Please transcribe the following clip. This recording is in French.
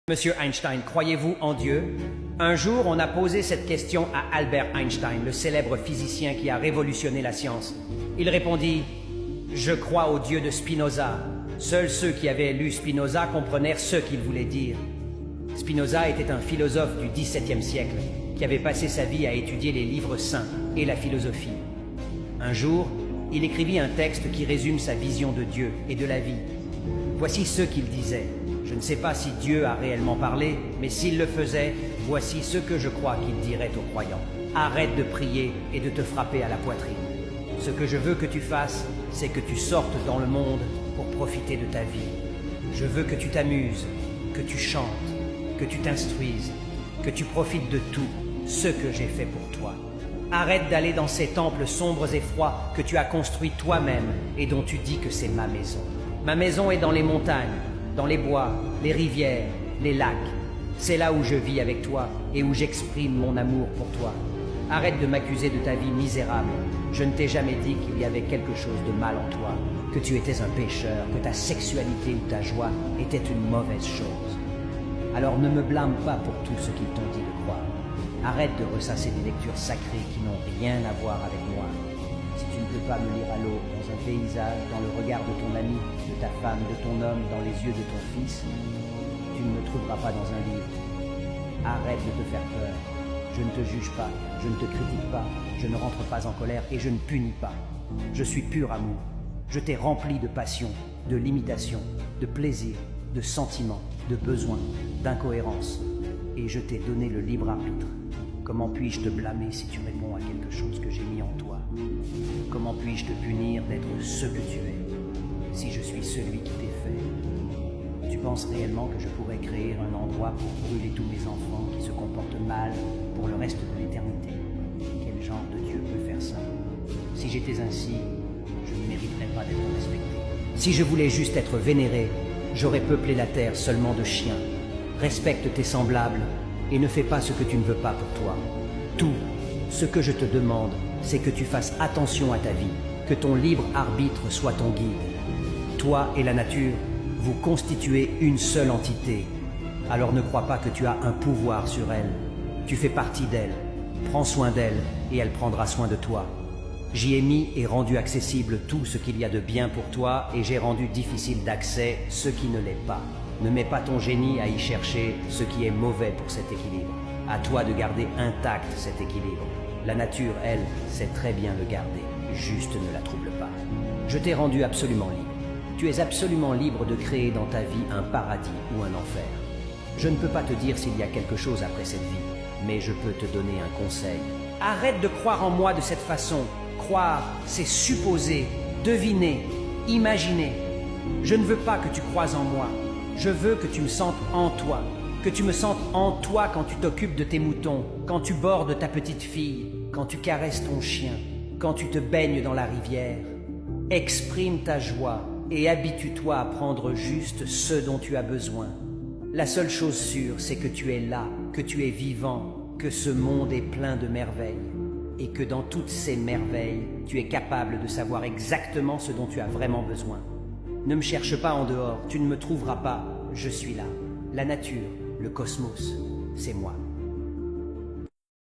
Monsieur Einstein, croyez-vous en Dieu? Un jour, on a posé cette question à Albert Einstein, le célèbre physicien qui a révolutionné la science. Il répondit « Je crois au Dieu de Spinoza ». Seuls ceux qui avaient lu Spinoza comprenèrent ce qu'il voulait dire. Spinoza était un philosophe du XVIIe siècle qui avait passé sa vie à étudier les livres saints et la philosophie. Un jour, il écrivit un texte qui résume sa vision de Dieu et de la vie. Voici ce qu'il disait. Je ne sais pas si Dieu a réellement parlé, mais s'il le faisait, voici ce que je crois qu'il dirait aux croyants. Arrête de prier et de te frapper à la poitrine. Ce que je veux que tu fasses, c'est que tu sortes dans le monde pour profiter de ta vie. Je veux que tu t'amuses, que tu chantes, que tu t'instruises, que tu profites de tout ce que j'ai fait pour toi. Arrête d'aller dans ces temples sombres et froids que tu as construits toi-même et dont tu dis que c'est ma maison. Ma maison est dans les montagnes, dans les bois, les rivières, les lacs. C'est là où je vis avec toi et où j'exprime mon amour pour toi. Arrête de m'accuser de ta vie misérable. Je ne t'ai jamais dit qu'il y avait quelque chose de mal en toi, que tu étais un pécheur, que ta sexualité ou ta joie était une mauvaise chose. Alors ne me blâme pas pour tout ce qu'ils t'ont dit de croire. Arrête de ressasser des lectures sacrées qui n'ont rien à voir avec moi. Si tu ne peux pas me lire à l'eau, dans un paysage, dans le regard de ton ami, de ta femme, de ton homme, dans les yeux de ton fils, tu ne me trouveras pas dans un livre. Arrête de te faire peur. Je ne te juge pas, je ne te critique pas, je ne rentre pas en colère et je ne punis pas. Je suis pur amour. Je t'ai rempli de passion, de limitation, de plaisir, de sentiments, de besoins, d'incohérence. Et je t'ai donné le libre arbitre. Comment puis-je te blâmer si tu réponds à quelque chose que j'ai mis en toi? Comment puis-je te punir d'être ce que tu es, si je suis celui qui t'ai fait? Tu penses réellement que je pourrais créer un endroit pour brûler tous mes enfants qui se comportent mal pour le reste de l'éternité? Quel genre de Dieu peut faire ça? Si j'étais ainsi, je ne mériterais pas d'être respecté. Si je voulais juste être vénéré, j'aurais peuplé la terre seulement de chiens. Respecte tes semblables et ne fais pas ce que tu ne veux pas pour toi. Tout ce que je te demande, c'est que tu fasses attention à ta vie, que ton libre arbitre soit ton guide. Toi et la nature, vous constituez une seule entité. Alors ne crois pas que tu as un pouvoir sur elle. Tu fais partie d'elle. Prends soin d'elle et elle prendra soin de toi. J'y ai mis et rendu accessible tout ce qu'il y a de bien pour toi et j'ai rendu difficile d'accès ce qui ne l'est pas. Ne mets pas ton génie à y chercher ce qui est mauvais pour cet équilibre. À toi de garder intact cet équilibre. La nature, elle, sait très bien le garder. Juste ne la trouble pas. Je t'ai rendu absolument libre. Tu es absolument libre de créer dans ta vie un paradis ou un enfer. Je ne peux pas te dire s'il y a quelque chose après cette vie, mais je peux te donner un conseil. Arrête de croire en moi de cette façon. Croire, c'est supposer, deviner, imaginer. Je ne veux pas que tu croies en moi. Je veux que tu me sentes en toi. Que tu me sentes en toi quand tu t'occupes de tes moutons, quand tu bordes ta petite fille, quand tu caresses ton chien, quand tu te baignes dans la rivière. Exprime ta joie et habitue-toi à prendre juste ce dont tu as besoin. La seule chose sûre, c'est que tu es là, que tu es vivant, que ce monde est plein de merveilles. Et que dans toutes ces merveilles, tu es capable de savoir exactement ce dont tu as vraiment besoin. Ne me cherche pas en dehors, tu ne me trouveras pas, je suis là. La nature, le cosmos, c'est moi.